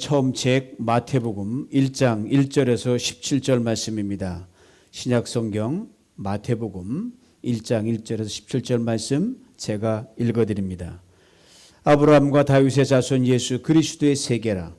처음 책 마태복음 1장 1절에서 17절 말씀입니다. 신약성경 마태복음 1장 1절에서 17절 말씀 제가 읽어드립니다. 아브라함과 다윗의 자손 예수 그리스도의 세계라.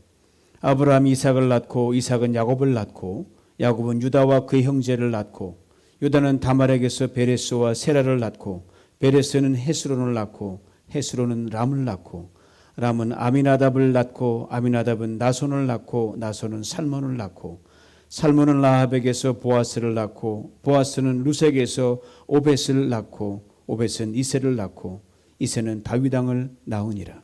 아브라함이 이삭을 낳고 이삭은 야곱을 낳고 야곱은 유다와 그의 형제를 낳고 유다는 다말에게서 베레스와 세라를 낳고 베레스는 헤스론을 낳고 헤스론은 람을 낳고 람은 아미나답을 낳고 아미나답은 나손을 낳고 나손은 살몬을 낳고 살몬은 라합에게서 보아스를 낳고 보아스는 루색에서 오벳을 낳고 오벳은 이새를 낳고 이새는 다윗 왕을 낳으니라.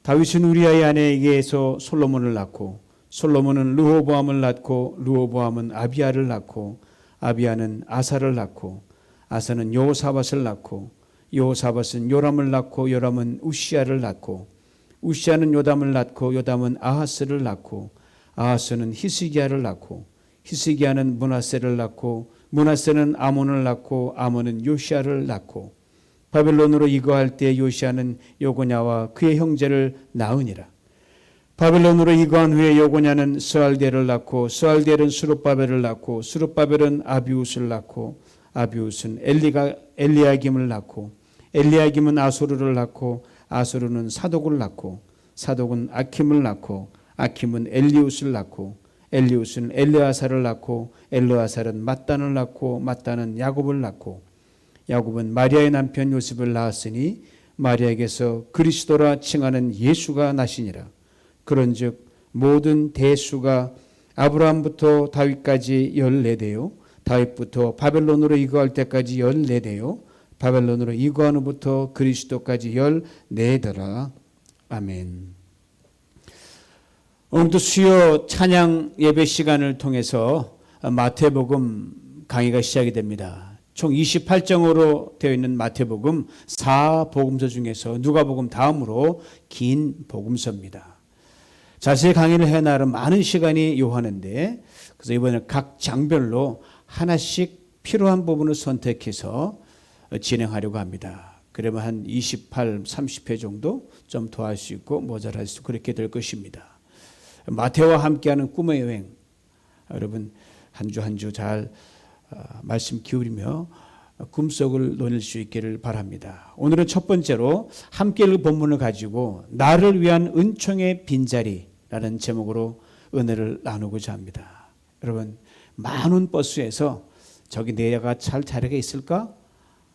다윗은 우리아의 아내에게서 솔로몬을 낳고 솔로몬은 르호보암을 낳고 르호보암은 아비야를 낳고 아비야는 아사를 낳고 아사는 여호사밧을 낳고 여호사밧은 요람을 낳고 요람은 우시야를 낳고 우시야는 요담을 낳고 요담은 아하스를 낳고 아하스는 히스기야를 낳고 히스기야는 므낫세를 낳고 므낫세는 아몬을 낳고 아몬은 요시야를 낳고 바벨론으로 이거할 때 요시야는 요고냐와 그의 형제를 낳으니라. 바벨론으로 이거한 후에 요고냐는 스알델을 낳고 스알델은 스룹바벨을 낳고 스룹바벨은 아비웃을 낳고 아비웃은 엘리야김을 낳고 엘리야김은 아소르를 낳고 아소르는 사독을 낳고 사독은 아킴을 낳고 아킴은 엘리웃을 낳고 엘리웃은 엘르아사를 낳고 엘르아사는 mat단을 낳고 mat단은 야곱을 낳고 야곱은 마리아의 남편 요셉을 낳았으니 마리아에게서 그리스도라 칭하는 예수가 나시니라. 그런즉 모든 대수가 아브라함부터 다윗까지 14대요 다윗부터 바벨론으로 이거할 때까지 14대요 바벨론으로 이거한 후부터 그리스도까지 14더라. 아멘. 오늘도 수요 찬양 예배 시간을 통해서 마태복음 강의가 시작이 됩니다. 총 28장으로 되어 있는 마태복음 4복음서 중에서 누가복음 다음으로 긴 복음서입니다. 자세히 강의를 해나름 많은 시간이 요하는데 그래서 이번에 각 장별로 하나씩 필요한 부분을 선택해서 진행하려고 합니다. 그러면 한 28, 30회 정도 좀 더 할 수 있고 모자랄 수 그렇게 될 것입니다. 마태와 함께하는 꿈의 여행, 여러분 한 주 한 주 잘 말씀 기울이며 꿈속을 노릴 수 있기를 바랍니다. 오늘은 첫 번째로 함께 읽을 본문을 가지고 나를 위한 은총의 빈자리라는 제목으로 은혜를 나누고자 합니다. 여러분 많은 버스에서 저기 내가 잘 자리가 있을까?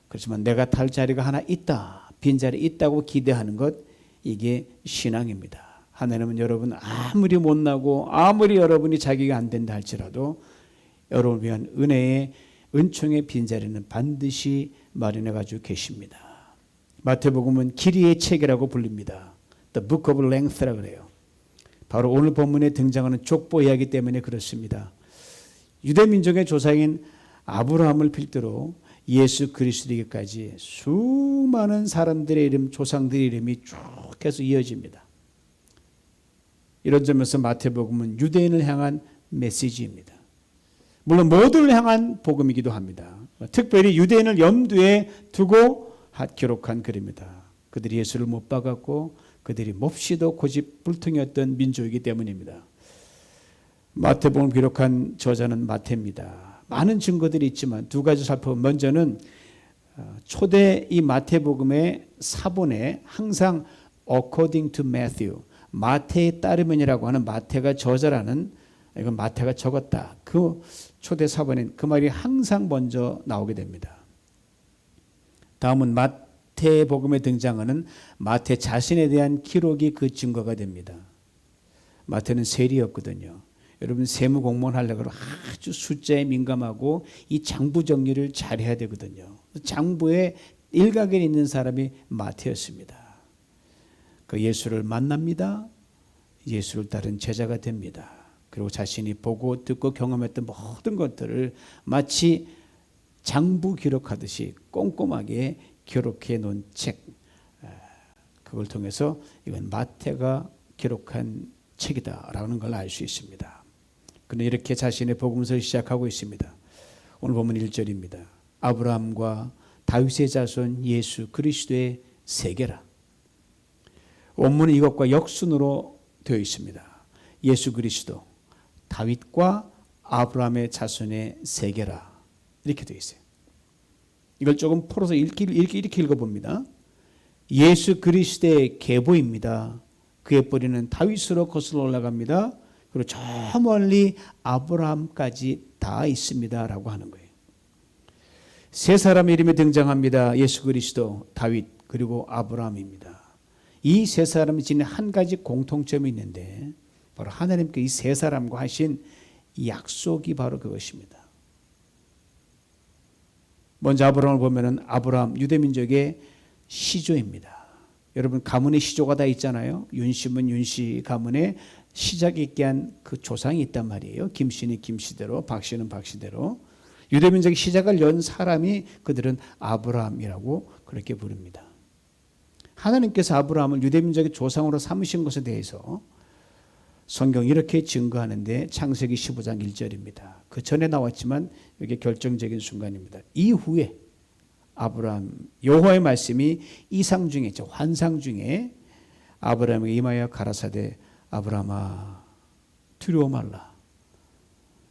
그렇지만 내가 탈 자리가 하나 있다, 빈자리 있다고 기대하는 것, 이게 신앙입니다. 하나님은 여러분 아무리 못나고 아무리 여러분이 자기가 안 된다 할지라도 여러분을 위한 은혜의 은총의 빈자리는 반드시 마련해 가지고 계십니다. 마태복음은 길이의 책이라고 불립니다. The Book of Length라고 그래요. 바로 오늘 본문에 등장하는 족보 이야기 때문에 그렇습니다. 유대민족의 조상인 아브라함을 필두로 예수 그리스도에게까지 수많은 사람들의 이름, 조상들의 이름이 쭉 해서 이어집니다. 이런 점에서 마태복음은 유대인을 향한 메시지입니다. 물론 모두를 향한 복음이기도 합니다. 특별히 유대인을 염두에 두고 기록한 글입니다. 그들이 예수를 못 박았고 그들이 몹시도 고집불통이었던 민족이기 때문입니다. 마태복음을 기록한 저자는 마태입니다. 많은 증거들이 있지만 두 가지 살펴보면, 먼저는 초대 이 마태복음의 사본에 항상 according to Matthew, 마태에 따르면이라고 하는, 마태가 저자라는, 이건 마태가 적었다, 그 초대 사본에 그 말이 항상 먼저 나오게 됩니다. 다음은 마태복음에 등장하는 마태 자신에 대한 기록이 그 증거가 됩니다. 마태는 세리였거든요. 여러분 세무 공무원 하려고 아주 숫자에 민감하고 이 장부 정리를 잘해야 되거든요. 장부에 일각에 있는 사람이 마태였습니다. 그 예수를 만납니다. 예수를 따른 제자가 됩니다. 그리고 자신이 보고 듣고 경험했던 모든 것들을 마치 장부 기록하듯이 꼼꼼하게 기록해 놓은 책, 그걸 통해서 이건 마태가 기록한 책이다라는 걸 알 수 있습니다. 그는 이렇게 자신의 복음서를 시작하고 있습니다. 오늘 보면 1절입니다. 아브라함과 다윗의 자손 예수 그리스도의 세계라. 원문은 이것과 역순으로 되어 있습니다. 예수 그리스도, 다윗과 아브라함의 자손의 세계라. 이렇게 되어 있어요. 이걸 조금 풀어서 이렇게 읽어봅니다. 예수 그리스도의 계보입니다. 그의 뿌리는 다윗으로 거슬러 올라갑니다. 그리고 저 멀리 아브라함까지 다 있습니다. 라고 하는 거예요. 세 사람의 이름이 등장합니다. 예수 그리스도, 다윗, 그리고 아브라함입니다. 이 세 사람이 지닌 한 가지 공통점이 있는데 바로 하나님께 이 세 사람과 하신 약속이 바로 그것입니다. 먼저 아브라함을 보면은 아브라함 유대민족의 시조입니다. 여러분 가문의 시조가 다 있잖아요. 윤씨면 윤씨 가문에 시작 있게 한 그 조상이 있단 말이에요. 김씨는 김씨대로, 박씨는 박씨대로. 유대민족의 시작을 연 사람이 그들은 아브라함이라고 그렇게 부릅니다. 하나님께서 아브라함을 유대민족의 조상으로 삼으신 것에 대해서 성경이 이렇게 증거하는데 창세기 15장 1절입니다. 그 전에 나왔지만 이게 결정적인 순간입니다. 이후에 아브라함 여호와의 말씀이 이상 중에 환상 중에 아브라함에게 임하여 가라사대 아브라함아 두려워 말라.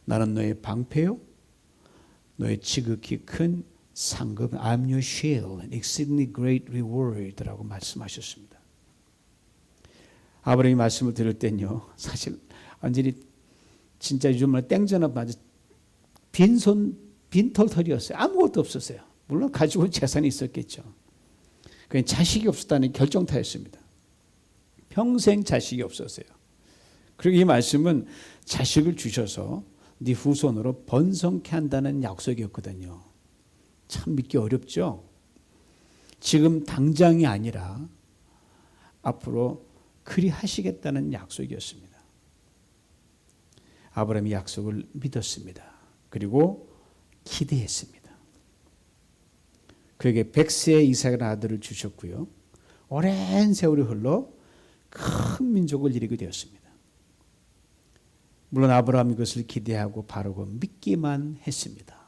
나는 너의 방패요 너의 지극히 큰 상급 I'm your shield and exceedingly great reward라고 말씀하셨습니다. 아브라함이 말씀을 들을 땐요 사실 완전히 진짜 요즘 말 땡전업 맞아 빈털털이었어요. 아무것도 없었어요. 물론 가지고 재산이 있었겠죠. 그냥 자식이 없었다는 결정타였습니다. 평생 자식이 없었어요. 그리고 이 말씀은 자식을 주셔서 네 후손으로 번성케 한다는 약속이었거든요. 참 믿기 어렵죠. 지금 당장이 아니라 앞으로 그리 하시겠다는 약속이었습니다. 아브라함이 약속을 믿었습니다. 그리고 기대했습니다. 그에게 100세의 이삭이라는 아들을 주셨고요. 오랜 세월이 흘러 큰 민족을 이루게 되었습니다. 물론 아브라함이 그것을 기대하고 바르고 믿기만 했습니다.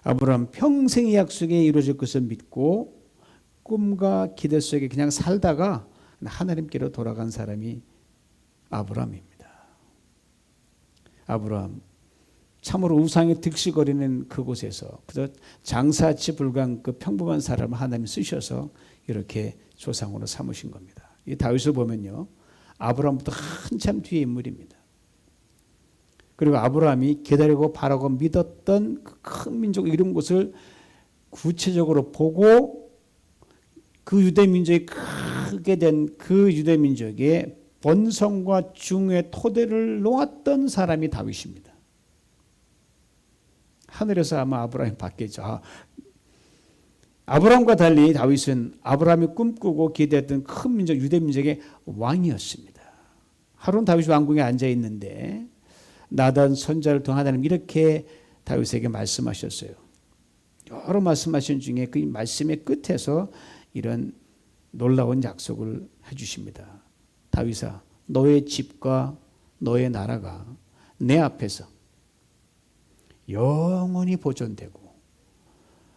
아브라함 평생의 약속에 이루어질 것을 믿고 꿈과 기대 속에 그냥 살다가 하나님께로 돌아간 사람이 아브라함입니다. 아브라함 참으로 우상에 득실거리는 그곳에서 그저 장사치 불가한 그 평범한 사람을 하나님 쓰셔서 이렇게 조상으로 삼으신 겁니다. 이 다윗을 보면요. 아브라함부터 한참 뒤의 인물입니다. 그리고 아브라함이 기다리고 바라고 믿었던 그 큰 민족 이룬 것을 구체적으로 보고 그 유대민족이 크게 된 그 유대민족의 번성과 중의 토대를 놓았던 사람이 다윗입니다. 하늘에서 아마 아브라함이 봤겠죠. 아브라함과 달리 다윗은 아브라함이 꿈꾸고 기대했던 큰 민족 유대민족의 왕이었습니다. 하루는 다윗이 왕궁에 앉아 있는데 나단 선자를 통해 하나님 이렇게 다윗에게 말씀하셨어요. 여러 말씀하신 중에 그 말씀의 끝에서 이런 놀라운 약속을 해주십니다. 다윗아, 너의 집과 너의 나라가 내 앞에서 영원히 보존되고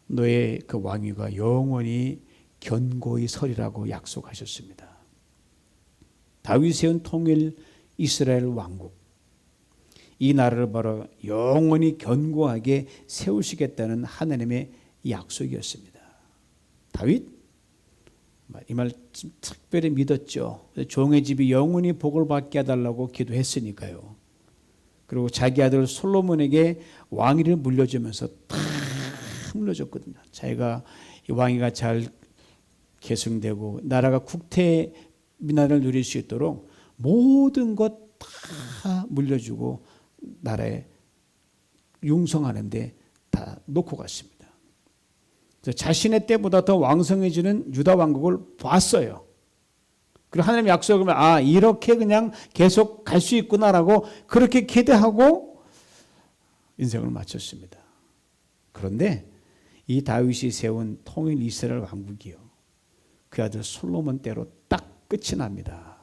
너의 그 왕위가 영원히 견고히 서리라고 약속하셨습니다. 다윗이 세운 통일 이스라엘 왕국, 이 나라를 바로 영원히 견고하게 세우시겠다는 하나님의 약속이었습니다. 다윗 이 말 특별히 믿었죠. 종의 집이 영원히 복을 받게 해달라고 기도했으니까요. 그리고 자기 아들 솔로몬에게 왕위를 물려주면서 다 물려줬거든요. 자기가 이 왕위가 잘 계승되고 나라가 국태 민안을 누릴 수 있도록 모든 것 다 물려주고 나라에 융성하는데 다 놓고 갔습니다. 자신의 때보다 더 왕성해지는 유다 왕국을 봤어요. 그리고 하나님의 약속을 이렇게 그냥 계속 갈 수 있구나라고 그렇게 기대하고 인생을 마쳤습니다. 그런데 이 다윗이 세운 통일 이스라엘 왕국이요, 그 아들 솔로몬 때로 딱 끝이 납니다.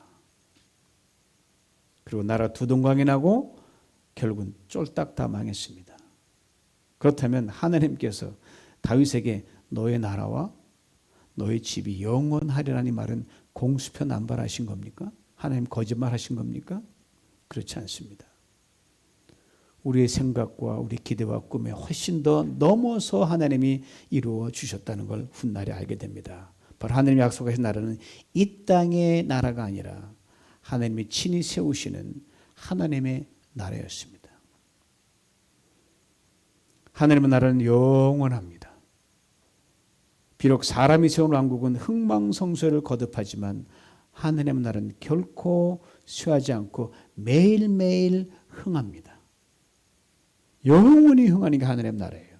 그리고 나라 두동강이 나고 결국은 쫄딱 다 망했습니다. 그렇다면 하나님께서 다윗에게 너의 나라와 너의 집이 영원하리라는 말은 공수표 남발하신 겁니까? 하나님 거짓말 하신 겁니까? 그렇지 않습니다. 우리의 생각과 우리 기대와 꿈에 훨씬 더 넘어서 하나님이 이루어 주셨다는 걸 훗날에 알게 됩니다. 바로 하나님이 약속하신 나라는 이 땅의 나라가 아니라 하나님이 친히 세우시는 하나님의 나라였습니다. 하나님의 나라는 영원합니다. 비록 사람이 세운 왕국은 흥망성쇠를 거듭하지만 하나님의 나라는 결코 쇠하지 않고 매일매일 흥합니다. 영원히 흥하는 게 하나님의 나라예요.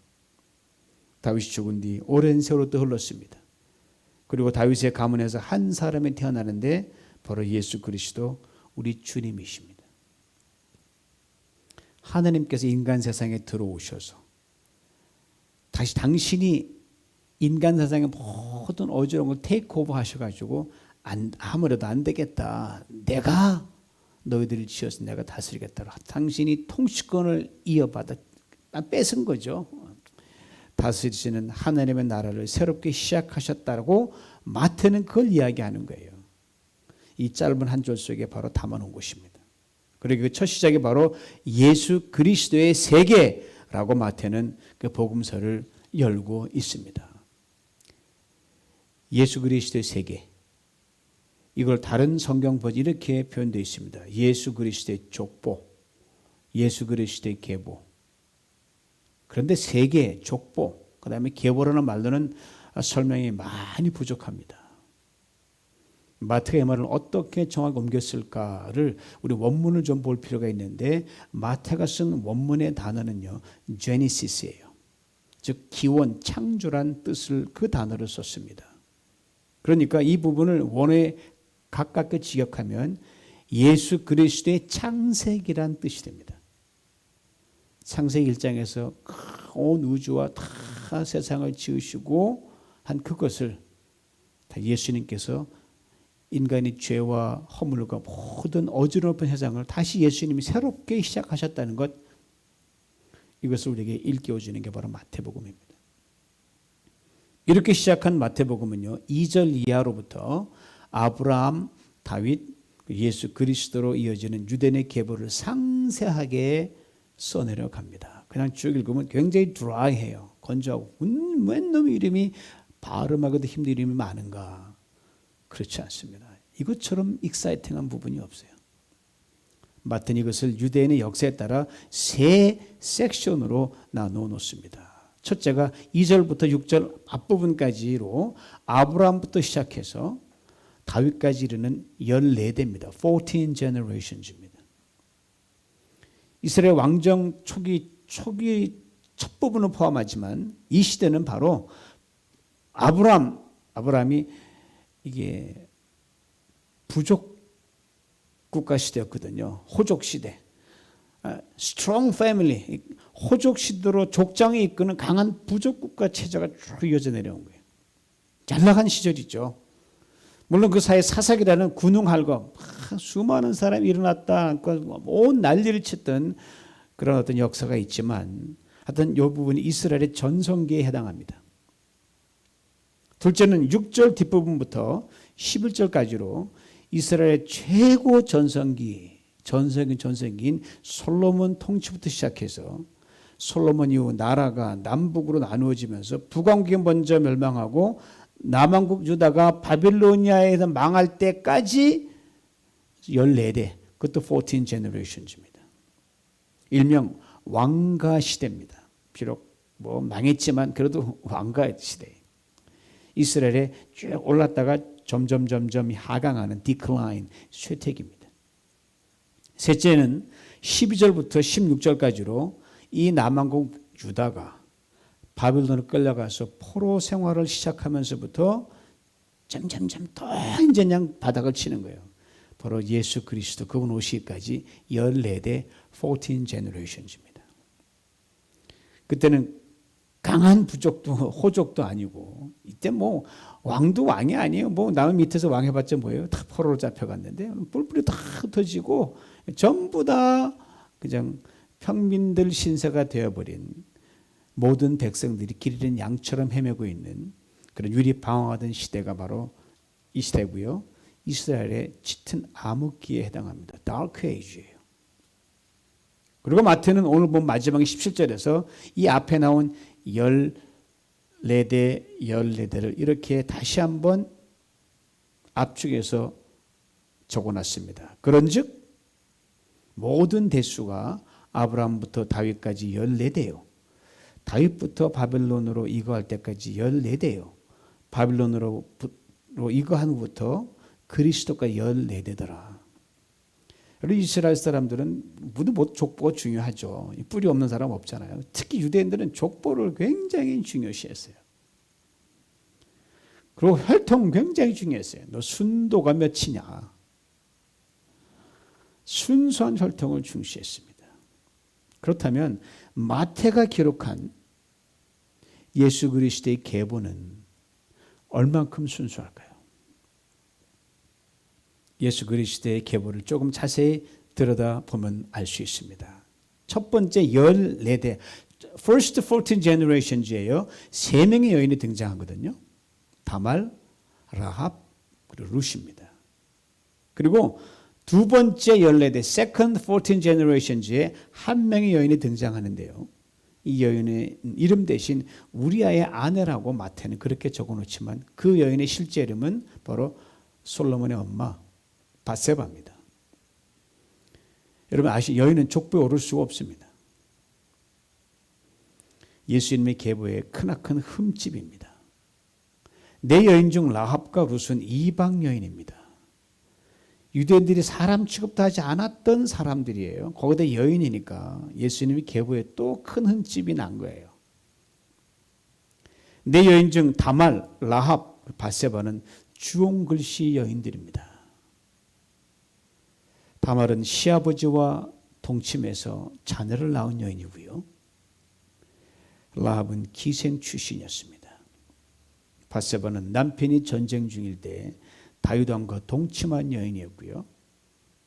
다윗이 죽은 뒤 오랜 세월이 또 흘렀습니다. 그리고 다윗의 가문에서 한 사람이 태어나는데 바로 예수 그리스도 우리 주님이십니다. 하나님께서 인간 세상에 들어오셔서 다시 당신이 인간 세상의 모든 어지러운 걸 테이크오버 하셔가지고 아무래도 안 되겠다. 내가 너희들을 지어서 내가 다스리겠다. 당신이 통치권을 이어받아 뺏은 거죠. 다스리시는 하나님의 나라를 새롭게 시작하셨다고 마태는 그걸 이야기하는 거예요. 이 짧은 한 줄 속에 바로 담아놓은 것입니다. 그리고 그 첫 시작이 바로 예수 그리스도의 세계라고 마태는 그 복음서를 열고 있습니다. 예수 그리스도의 세계. 이걸 다른 성경 버전 이렇게 표현되어 있습니다. 예수 그리스도의 족보, 예수 그리스도의 계보. 그런데 세계, 족보, 그 다음에 계보라는 말로는 설명이 많이 부족합니다. 마태가 이 말을 어떻게 정확히 옮겼을까를 우리 원문을 좀 볼 필요가 있는데 마태가 쓴 원문의 단어는요, 제니시스예요. 즉 기원, 창조란 뜻을 그 단어를 썼습니다. 그러니까 이 부분을 원어에 가깝게 직역하면 예수 그리스도의 창세기란 뜻이 됩니다. 창세기 1장에서 온 우주와 다 세상을 지으시고 한 그것을 다 예수님께서 인간의 죄와 허물과 모든 어지러운 세상을 다시 예수님이 새롭게 시작하셨다는 것, 이것을 우리에게 일깨워주는 게 바로 마태복음입니다. 이렇게 시작한 마태복음은요, 2절 이하로부터 아브라함, 다윗, 예수 그리스도로 이어지는 유대인의 계보를 상세하게 써내려 갑니다. 그냥 쭉 읽으면 굉장히 드라이해요. 건조하고 웬 놈의 이름이 발음하기도 힘든 이름이 많은가. 그렇지 않습니다. 이것처럼 익사이팅한 부분이 없어요. 마태는 이것을 유대인의 역사에 따라 세 섹션으로 나누어 놓습니다. 첫째가 2절부터 6절 앞부분까지로 아브라함부터 시작해서 다윗까지 이르는 14대입니다. 14 generations입니다. 이스라엘 왕정 초기 첫 부분을 포함하지만 이 시대는 바로 아브라함이 이게 부족 국가 시대였거든요. 호족 시대. strong family. 호족 시대로 족장이 이끄는 강한 부족 국가 체제가 쭉 이어져 내려온 거예요. 잘 나간 시절이죠. 물론 그 사이에 사사기라는 군웅할거 수많은 사람이 일어났다, 온 난리를 쳤던 그런 어떤 역사가 있지만 하여튼 이 부분이 이스라엘의 전성기에 해당합니다. 둘째는 6절 뒷부분부터 11절까지로 이스라엘의 최고 전성기인 솔로몬 통치부터 시작해서 솔로몬 이후 나라가 남북으로 나누어지면서 북왕국이 먼저 멸망하고 남왕국 유다가 바빌로니아에서 망할 때까지 14대, 그것도 14 generations입니다. 일명 왕가 시대입니다. 비록 망했지만 그래도 왕가 시대. 이스라엘에 쭉 올랐다가 점점 하강하는 디클라인, 쇠퇴기입니다. 셋째는 12절부터 16절까지로 이 남왕국 유다가 바빌론을 끌려가서 포로 생활을 시작하면서부터 점점 더 이제 그냥 바닥을 치는 거예요. 바로 예수 그리스도 그분 오시기까지 14대 14 generations입니다. 그때는 강한 부족도 호족도 아니고 이때 왕도 왕이 아니에요. 남 밑에서 왕 해봤자 뭐예요? 다 포로로 잡혀갔는데 뿔뿔이 다 흩어지고 전부 다 그냥 평민들 신세가 되어버린 모든 백성들이 길 잃은 양처럼 헤매고 있는 그런 유리방황하던 시대가 바로 이 시대고요. 이스라엘의 짙은 암흑기에 해당합니다. 다크 에이지예요. 그리고 마태는 오늘 본 마지막 17절에서 이 앞에 나온 14대 14대를 이렇게 다시 한번 압축해서 적어놨습니다. 그런즉 모든 대수가 아브라함부터 다윗까지 14대요. 다윗부터 바벨론으로 이거할 때까지 14대요. 바벨론으로 이거한 후부터 그리스도가 14대더라. 이스라엘 사람들은 모두 족보가 중요하죠. 뿌리 없는 사람 없잖아요. 특히 유대인들은 족보를 굉장히 중요시했어요. 그리고 혈통은 굉장히 중요했어요. 너 순도가 몇이냐. 순수한 혈통을 중시했습니다. 그렇다면 마태가 기록한 예수 그리스도의 계보는 얼만큼 순수할까요? 예수 그리스도의 계보를 조금 자세히 들여다보면 알 수 있습니다. 첫 번째 14대, First 14 generations예요. 3명의 여인이 등장하거든요. 다말, 라합, 그리고 룻입니다. 그리고 두 번째 14대, Second 14 generations에 한 명의 여인이 등장하는데요. 이 여인의 이름 대신 우리아의 아내라고 마태는 그렇게 적어놓지만 그 여인의 실제 이름은 바로 솔로몬의 엄마 밧세바입니다. 여러분 여인은 족보에 오를 수가 없습니다. 예수님의 계보의 크나큰 흠집입니다. 네 여인 중 라합과 룻은 이방 여인입니다. 유대인들이 사람 취급도 하지 않았던 사람들이에요. 거기다 여인이니까 예수님의 계보에 또 큰 흠집이 난 거예요. 네 여인 중 다말, 라합, 밧세바는 주홍글씨 여인들입니다. 다말은 시아버지와 동침해서 자녀를 낳은 여인이고요. 라합은 기생 출신이었습니다. 밧세바는 남편이 전쟁 중일 때 다윗 왕과 동침한 여인이었고요.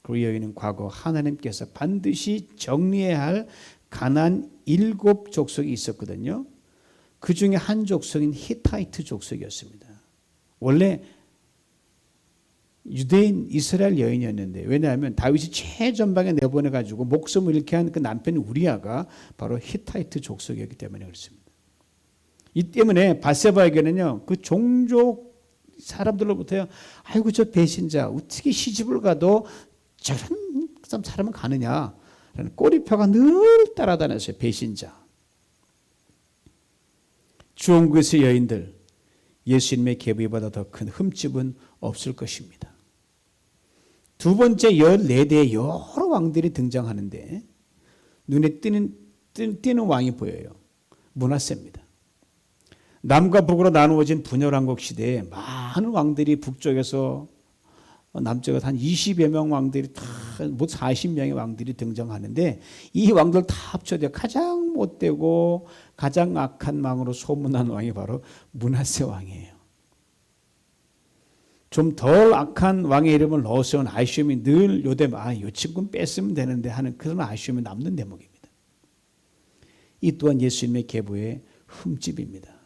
그 여인은 과거 하나님께서 반드시 정리해야 할 가나안 7 족속이 있었거든요. 그 중에 한 족속인 히타이트 족속이었습니다. 원래 유대인 이스라엘 여인이었는데 왜냐하면 다윗이 최전방에 내보내가지고 목숨을 잃게 한 그 남편 우리아가 바로 히타이트 족속이었기 때문에 그렇습니다. 이 때문에 밧세바에게는요 그 종족 사람들로부터요 아이고 저 배신자 어떻게 시집을 가도 저런 사람은 가느냐 라는 꼬리표가 늘 따라다녔어요. 배신자. 주홍글씨 여인들 예수님의 계보보다 더 큰 흠집은 없을 것입니다. 두 번째 14대의 여러 왕들이 등장하는데 눈에 띄는 왕이 보여요. 므낫세입니다. 남과 북으로 나누어진 분열왕국 시대에 많은 왕들이 북쪽에서 남쪽에서 한 20여 명 왕들이 다 뭐 40명의 왕들이 등장하는데 이 왕들 다 합쳐져 가장 못되고 가장 악한 왕으로 소문난 왕이 바로 므낫세 왕이에요. 좀 덜 악한 왕의 이름을 넣어서 아쉬움이 늘 요즘 이 친구는 뺐으면 되는데 하는 그런 아쉬움이 남는 대목입니다. 이 또한 예수님의 계보의 흠집입니다.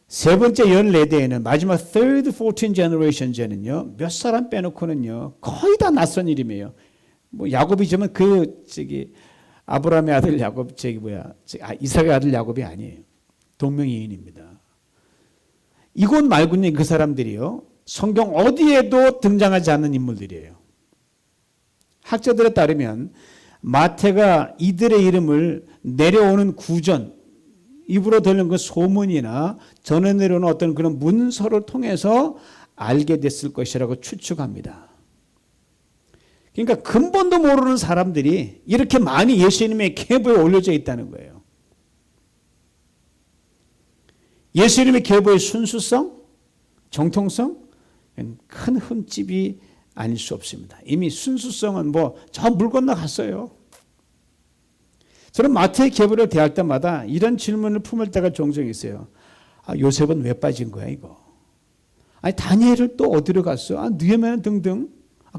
세 번째 14대에는 마지막 third 14 generations에는요 몇 사람 빼놓고는요 거의 다 낯선 이름이에요. 뭐 야곱이지만 아브라함의 아들 야곱 이삭의 아들 야곱이 아니에요. 동명이인입니다. 이곳 말고는 그 사람들이요 성경 어디에도 등장하지 않는 인물들이에요. 학자들에 따르면 마태가 이들의 이름을 내려오는 구전 입으로 들리는 그 소문이나 전해 내려오는 어떤 그런 문서를 통해서 알게 됐을 것이라고 추측합니다. 그러니까 근본도 모르는 사람들이 이렇게 많이 예수님의 계보에 올려져 있다는 거예요. 예수님의 계보의 순수성, 정통성, 큰 흠집이 아닐 수 없습니다. 이미 순수성은 저 물 건너 갔어요. 저는 마태의 계보를 대할 때마다 이런 질문을 품을 때가 종종 있어요. 요셉은 왜 빠진 거야 이거? 다니엘을 또 어디로 갔어? 느헤미야 등등.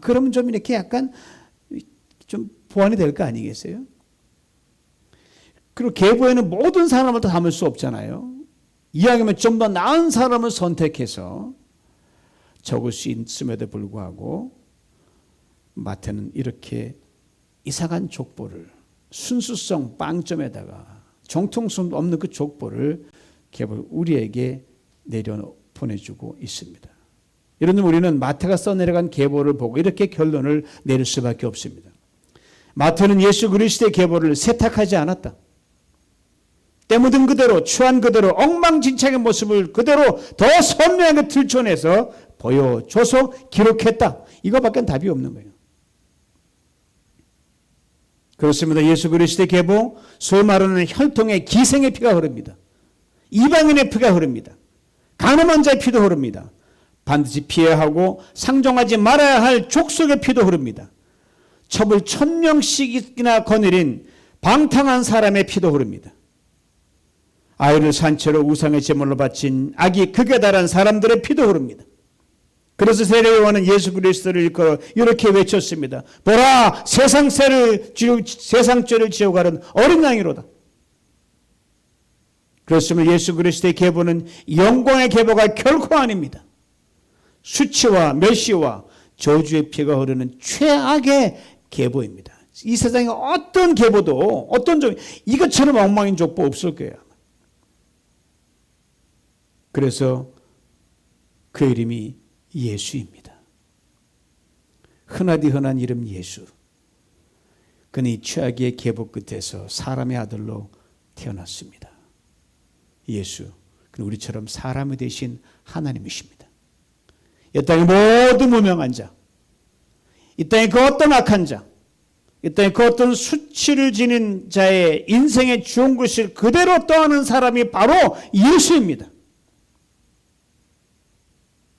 그러면 좀 이렇게 약간 좀 보완이 될 거 아니겠어요? 그리고 계보에는 모든 사람을 다 담을 수 없잖아요. 이야기하면 좀 더 나은 사람을 선택해서 적을 수 있음에도 불구하고 마태는 이렇게 이상한 족보를 순수성 빵점에다가 정통성 없는 그 족보를 우리에게 내려 보내주고 있습니다. 이런 우리는 마태가 써내려간 계보를 보고 이렇게 결론을 내릴 수밖에 없습니다. 마태는 예수 그리스도의 계보를 세탁하지 않았다. 때 묻은 그대로, 추한 그대로, 엉망진창의 모습을 그대로 더 선명하게 들춰내서 보여줘서 기록했다. 이거밖에 답이 없는 거예요. 그렇습니다. 예수 그리스도의 계보, 소위 말하는 혈통의 기생의 피가 흐릅니다. 이방인의 피가 흐릅니다. 가늠한 자의 피도 흐릅니다. 반드시 피해야 하고 상종하지 말아야 할 족속의 피도 흐릅니다. 첩을 1000명씩이나 거느린 방탕한 사람의 피도 흐릅니다. 아이를 산채로 우상의 제물로 바친 악이 극에 달한 사람들의 피도 흐릅니다. 그래서 세례요한은 예수 그리스도를 일컬어 이렇게 외쳤습니다. 보라, 세상죄를 지어 가는 어린 양이로다. 그렇습니다. 예수 그리스도의 계보는 영광의 계보가 결코 아닙니다. 수치와 멸시와 저주의 피가 흐르는 최악의 계보입니다. 이 세상에 어떤 계보도 어떤 종 이것처럼 엉망인 족보 없을 거예요. 그래서 그 이름이 예수입니다. 흔하디 흔한 이름 예수. 그는 이 최악의 계보 끝에서 사람의 아들로 태어났습니다. 예수, 그는 우리처럼 사람이 되신 하나님이십니다. 이 땅의 모든 무명한 자, 이 땅의 그 어떤 악한 자, 이 땅의 그 어떤 수치를 지닌 자의 인생의 주온 것을 그대로 떠안은 사람이 바로 예수입니다.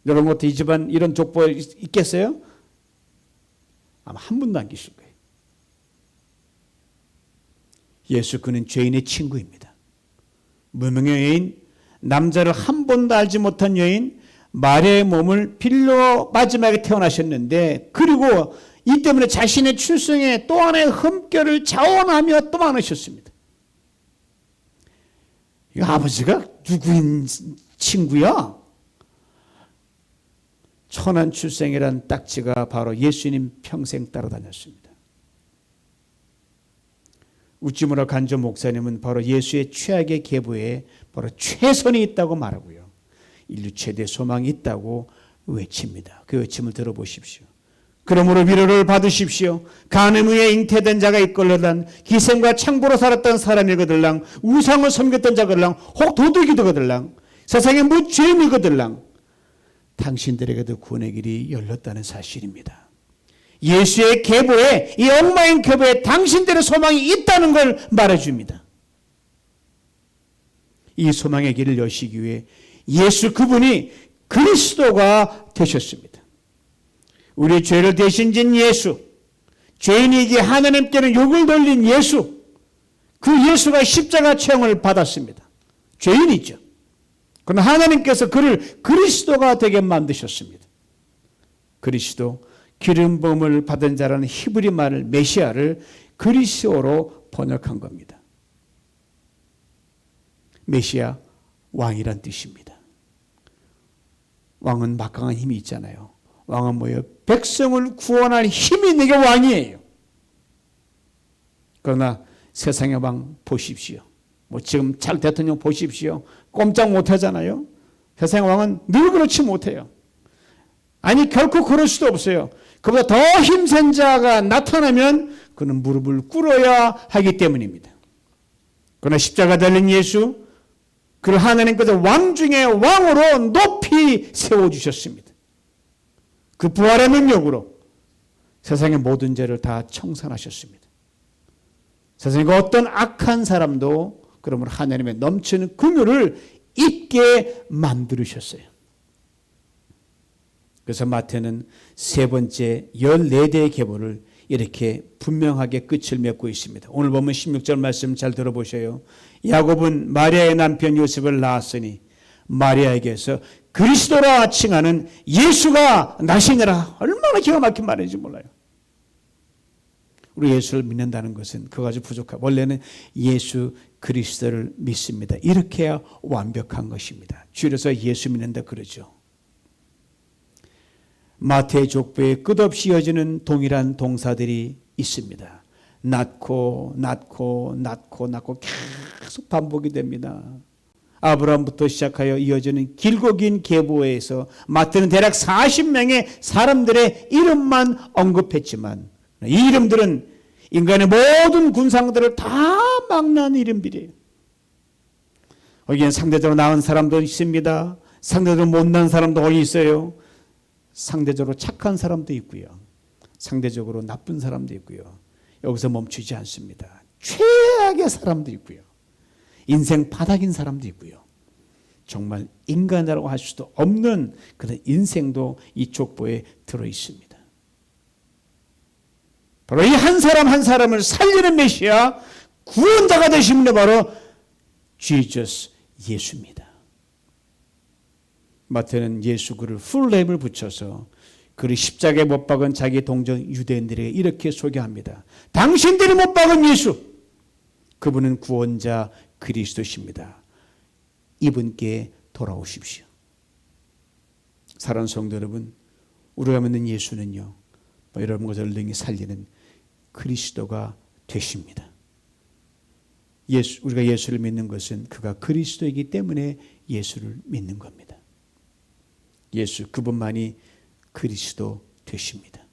여러분 어떻게 이 집안 이런 족보 있겠어요? 아마 한 분도 안 계실 거예요. 예수, 그는 죄인의 친구입니다. 무명의 여인, 남자를 한 번도 알지 못한 여인 마리아의 몸을 빌려 마지막에 태어나셨는데, 그리고 이 때문에 자신의 출생에 또 하나의 흠결을 자원하며 또 많으셨습니다. 아버지가 누구인 친구야? 천한 출생이란 딱지가 바로 예수님 평생 따라다녔습니다. 우찌무라 간조 목사님은 바로 예수의 최악의 계보에 바로 최선이 있다고 말하고요. 인류 최대 소망이 있다고 외칩니다. 그 외침을 들어보십시오. 그러므로 위로를 받으십시오. 간음 위에 잉태된 자가 있걸로단 기생과 창고로 살았던 사람이거들랑 우상을 섬겼던 자거들랑 혹 도둑이거들랑 세상에 무죄인이거들랑 당신들에게도 구원의 길이 열렸다는 사실입니다. 예수의 계보에, 이 엉망인 계보에 당신들의 소망이 있다는 걸 말해줍니다. 이 소망의 길을 여시기 위해 예수 그분이 그리스도가 되셨습니다. 우리 죄를 대신 진 예수, 죄인이기에 하나님께는 욕을 돌린 예수, 그 예수가 십자가 체형을 받았습니다. 죄인이죠. 그러나 하나님께서 그를 그리스도가 되게 만드셨습니다. 그리스도, 기름 부음을 받은 자라는 히브리 말 메시아를 그리스도로 번역한 겁니다. 메시아, 왕이란 뜻입니다. 왕은 막강한 힘이 있잖아요. 왕은 뭐예요? 백성을 구원할 힘이 있는 게 왕이에요. 그러나 세상의 왕 보십시오. 뭐 지금 잘 대통령 보십시오. 꼼짝 못하잖아요. 세상의 왕은 늘 그렇지 못해요. 아니 결코 그럴 수도 없어요. 그보다 더 힘센 자가 나타나면 그는 무릎을 꿇어야 하기 때문입니다. 그러나 십자가 달린 예수, 그를 하나님께서 왕 중에 왕으로 높이 세워주셨습니다. 그 부활의 능력으로 세상의 모든 죄를 다 청산하셨습니다. 세상의 어떤 악한 사람도 그러므로 하나님의 넘치는 긍휼을 있게 만들으셨어요. 그래서 마태는 세 번째 14대의 계보를 이렇게 분명하게 끝을 맺고 있습니다. 오늘 보면 16절 말씀 잘 들어보셔요. 야곱은 마리아의 남편 요셉을 낳았으니 마리아에게서 그리스도라 칭하는 예수가 나시니라. 얼마나 기가 막힌 말인지 몰라요. 우리 예수를 믿는다는 것은 그거 가지고 부족하고, 원래는 예수 그리스도를 믿습니다. 이렇게 해야 완벽한 것입니다. 줄여서 예수 믿는다 그러죠. 마태 족보에 끝없이 이어지는 동일한 동사들이 있습니다. 낳고 계속 반복이 됩니다. 아브라함부터 시작하여 이어지는 길고 긴 계보에서 마태는 대략 40명의 사람들의 이름만 언급했지만 이 이름들은 인간의 모든 군상들을 다 막는 이름들이에요. 여기엔 상대적으로 나은 사람도 있습니다. 상대적으로 못난 사람도 거기 있어요. 상대적으로 착한 사람도 있고요. 상대적으로 나쁜 사람도 있고요. 여기서 멈추지 않습니다. 최악의 사람도 있고요. 인생 바닥인 사람도 있고요. 정말 인간이라고 할 수도 없는 그런 인생도 이 족보에 들어 있습니다. 바로 이 한 사람 한 사람을 살리는 메시아 구원자가 되신 분이 바로 Jesus 예수입니다. 마태는 예수 그를 풀네임을 붙여서 그를 십자가에 못 박은 자기 동정 유대인들에게 이렇게 소개합니다. 당신들이 못 박은 예수, 그분은 구원자 그리스도십니다. 이분께 돌아오십시오. 사랑하는 성도 여러분, 우리가 믿는 예수는요, 여러분 것을 능히 살리는 그리스도가 되십니다. 우리가 예수를 믿는 것은 그가 그리스도이기 때문에 예수를 믿는 겁니다. 예수 그분만이 그리스도 되십니다.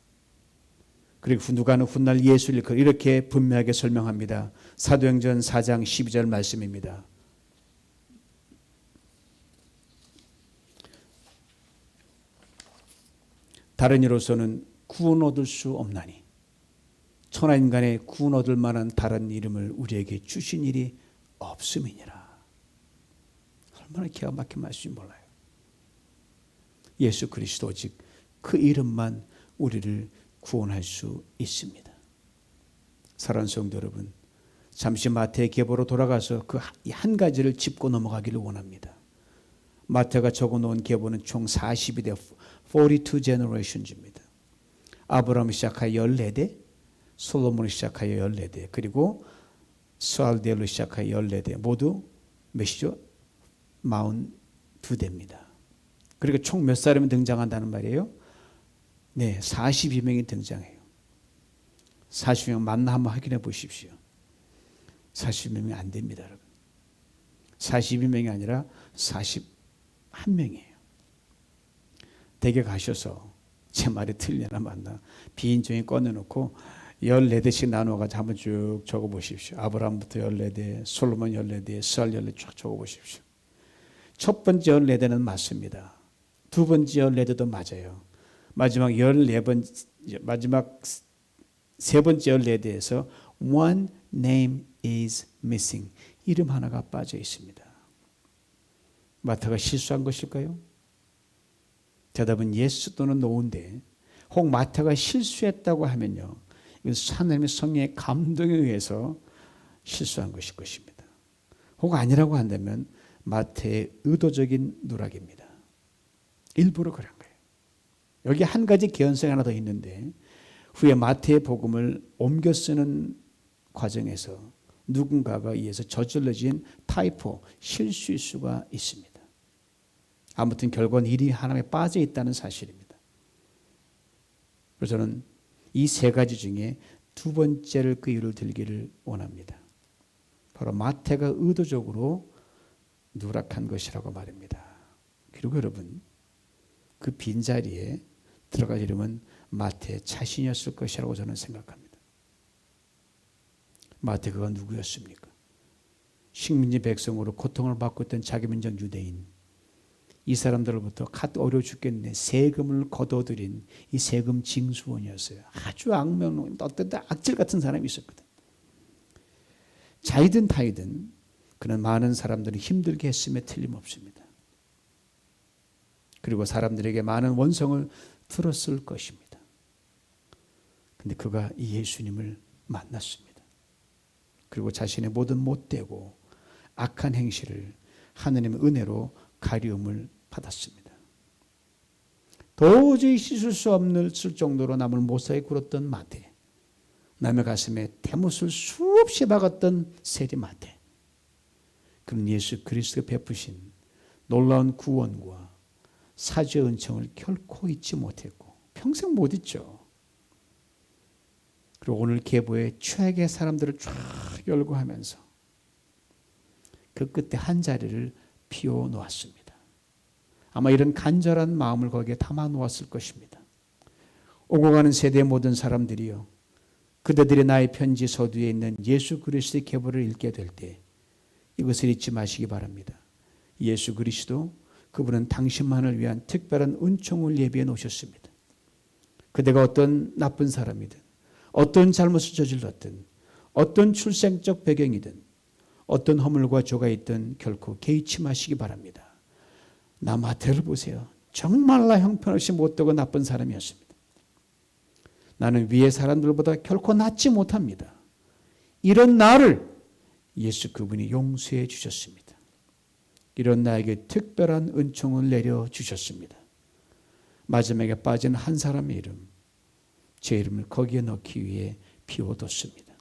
그리고 누가는 훗날 예수를 이렇게 분명하게 설명합니다. 사도행전 4장 12절 말씀입니다. 다른 이로서는 구원 얻을 수 없나니 천하 인간의 구원 얻을 만한 다른 이름을 우리에게 주신 일이 없음이니라. 얼마나 기가 막힌 말씀인지 몰라요. 예수 그리스도 오직 그 이름만 우리를 구원할 수 있습니다. 사랑하는 성도 여러분, 잠시 마태의 계보로 돌아가서 그 한 가지를 짚고 넘어가기를 원합니다. 마태가 적어놓은 계보는 총 42대 42 generations입니다. 아브라함이 시작하여 14대, 솔로몬이 시작하여 14대, 그리고 스알디엘로 시작하여 14대, 모두 몇이죠? 42대입니다. 그리고 총 몇 사람이 등장한다는 말이에요? 네, 42명이 등장해요. 42명 맞나 한번 확인해 보십시오. 42명이 안 됩니다, 여러분. 42명이 아니라 41명이에요. 댁에 가셔서 제 말이 틀리나 맞나 빈 종이 꺼내놓고 14대씩 나누어가지고 한번 쭉 적어보십시오. 아브라함부터 14대, 솔로몬 14대, 스알 14대 쭉 적어보십시오. 첫 번째 14대는 맞습니다. 두 번째 14대도 맞아요. 마지막 세 번째 14대에서 one name is missing. 이름 하나가 빠져 있습니다. 마태가 실수한 것일까요? 대답은 예스 또는 노인데, 혹 마태가 실수했다고 하면요, 이건 하나님의 성령의 감동에 의해서 실수한 것일 것입니다. 혹 아니라고 한다면 마태의 의도적인 누락입니다. 일부러 그런 거예요. 여기 한 가지 개연성이 하나 더 있는데, 후에 마태의 복음을 옮겨 쓰는 과정에서 누군가가 의해서 저질러진 타이포, 실수일 수가 있습니다. 아무튼 결국은 일이 하나님에 빠져 있다는 사실입니다. 그래서 저는 이 세 가지 중에 두 번째를 그 이유를 들기를 원합니다. 바로 마태가 의도적으로 누락한 것이라고 말입니다. 그리고 여러분, 그 빈자리에 들어갈 이름은 마태 자신이었을 것이라고 저는 생각합니다. 마태가 누구였습니까? 식민지 백성으로 고통을 받고 있던 자기 민족 유대인, 이 사람들로부터 갓 어려 죽겠는데 세금을 거둬들인 이 세금 징수원이었어요. 아주 악명, 어떤 악질 같은 사람이 있었거든. 자이든 타이든 그는 많은 사람들을 힘들게 했음에 틀림없습니다. 그리고 사람들에게 많은 원성을 들었을 것입니다. 근데 그가 이 예수님을 만났습니다. 그리고 자신의 모든 못되고 악한 행실을 하느님의 은혜로 가리움을 받았습니다. 도저히 씻을 수 없을 정도로 남을 못사에 굴었던 마태, 남의 가슴에 대못을 수없이 박았던 세리 마태, 그는 예수 그리스도가 베푸신 놀라운 구원과 사죄의 은총을 결코 잊지 못했고 평생 못 잊죠. 그리고 오늘 계보에 최악의 사람들을 쫙 열고 하면서 그 끝에 한 자리를 비워 놓았습니다. 아마 이런 간절한 마음을 거기에 담아 놓았을 것입니다. 오고 가는 세대의 모든 사람들이요, 그대들이 나의 편지 서두에 있는 예수 그리스도의 계보를 읽게 될 때 이것을 잊지 마시기 바랍니다. 예수 그리스도, 그분은 당신만을 위한 특별한 은총을 예비해 놓으셨습니다. 그대가 어떤 나쁜 사람이든, 어떤 잘못을 저질렀든, 어떤 출생적 배경이든, 어떤 허물과 죄가 있든 결코 개의치 마시기 바랍니다. 나 마태를 보세요. 정말 나 형편없이 못되고 나쁜 사람이었습니다. 나는 위의 사람들보다 결코 낫지 못합니다. 이런 나를 예수 그분이 용서해 주셨습니다. 이런 나에게 특별한 은총을 내려주셨습니다. 마지막에 빠진 한 사람의 이름, 제 이름을 거기에 넣기 위해 비워뒀습니다.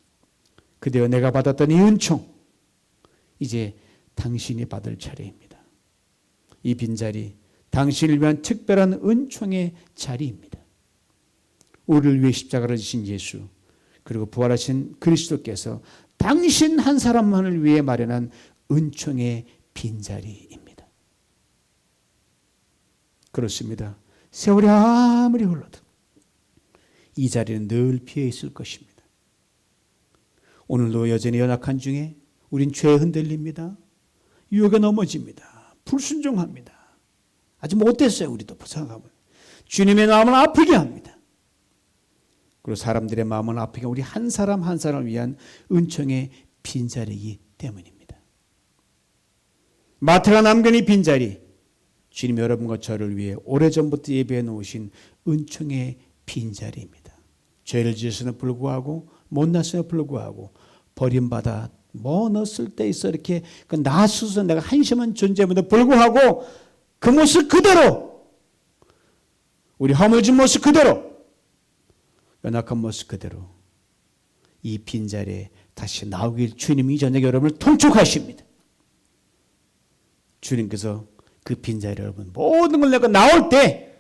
그대여 내가 받았던 이 은총, 이제 당신이 받을 차례입니다. 이 빈자리, 당신을 위한 특별한 은총의 자리입니다. 우리를 위해 십자가를 지신 예수, 그리고 부활하신 그리스도께서 당신 한 사람만을 위해 마련한 은총의 빈자리입니다. 그렇습니다. 세월이 아무리 흘러도 이 자리는 늘 비어 있을 것입니다. 오늘도 여전히 연약한 중에 우린 죄에 흔들립니다. 유혹에 넘어집니다. 불순종합니다. 아직 못됐어요. 우리도 생각하면. 주님의 마음을 아프게 합니다. 그리고 사람들의 마음을 아프게 우리 한 사람 한 사람을 위한 은총의 빈자리이기 때문입니다. 마태가 남긴 이 빈자리, 주님 여러분과 저를 위해 오래전부터 예배해 놓으신 은총의 빈자리입니다. 죄를 지었음에도 불구하고, 못났음에도 불구하고, 버림받아 넣었을 때 있어 이렇게 나 스스로 내가 한심한 존재임에도 불구하고 그 모습 그대로, 우리 허물진 모습 그대로, 연약한 모습 그대로 이 빈자리에 다시 나오길 주님이 저녁에 여러분을 통촉하십니다. 주님께서 그 빈자리 여러분 모든 걸 내가 나올 때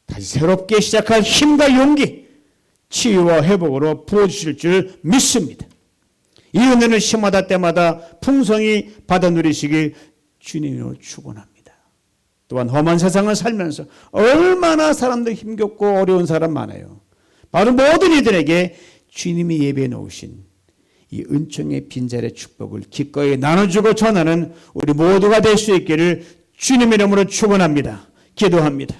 다시 새롭게 시작할 힘과 용기, 치유와 회복으로 부어주실 줄 믿습니다. 이 은혜는 시마다 때마다 풍성히 받아 누리시길 주님으로 축원합니다. 또한 험한 세상을 살면서 얼마나 사람들 힘겹고 어려운 사람 많아요. 바로 모든 이들에게 주님이 예배해 놓으신 이 은총의 빈자리의 축복을 기꺼이 나눠주고 전하는 우리 모두가 될 수 있기를 주님의 이름으로 축원합니다. 기도합니다.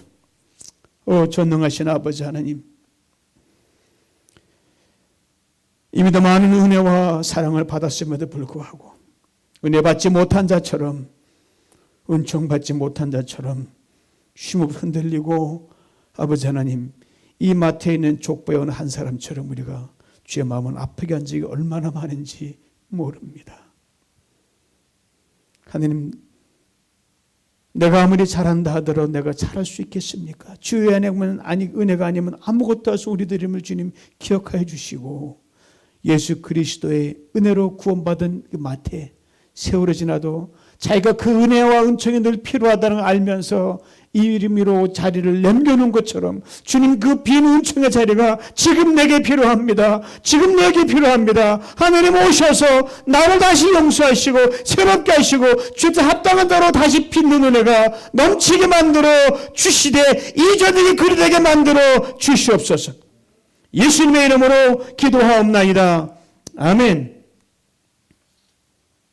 전능하신 아버지 하나님, 이미 더 많은 은혜와 사랑을 받았음에도 불구하고 은혜 받지 못한 자처럼, 은총 받지 못한 자처럼 쉼없이 흔들리고, 아버지 하나님, 이 마태에 있는 족보에 오는 한 사람처럼 우리가 주의 마음을 아프게 한 적이 얼마나 많은지 모릅니다. 하나님, 내가 아무리 잘한다 하더라도 내가 잘할 수 있겠습니까? 주의 은혜가 아니면 아무것도 할 수 우리들임을 주님 기억하여 주시고, 예수 그리스도의 은혜로 구원받은 그 마태, 세월이 지나도 자기가 그 은혜와 은총이 늘 필요하다는 걸 알면서 이 이름으로 자리를 남겨놓은 것처럼 주님, 그 빈 은총의 자리가 지금 내게 필요합니다. 지금 내게 필요합니다. 하나님 오셔서 나를 다시 용서하시고 새롭게 하시고 주께 합당한 대로 다시 빚는 은혜가 넘치게 만들어 주시되 이 저녁이 그리되게 만들어 주시옵소서. 예수님의 이름으로 기도하옵나이다. 아멘.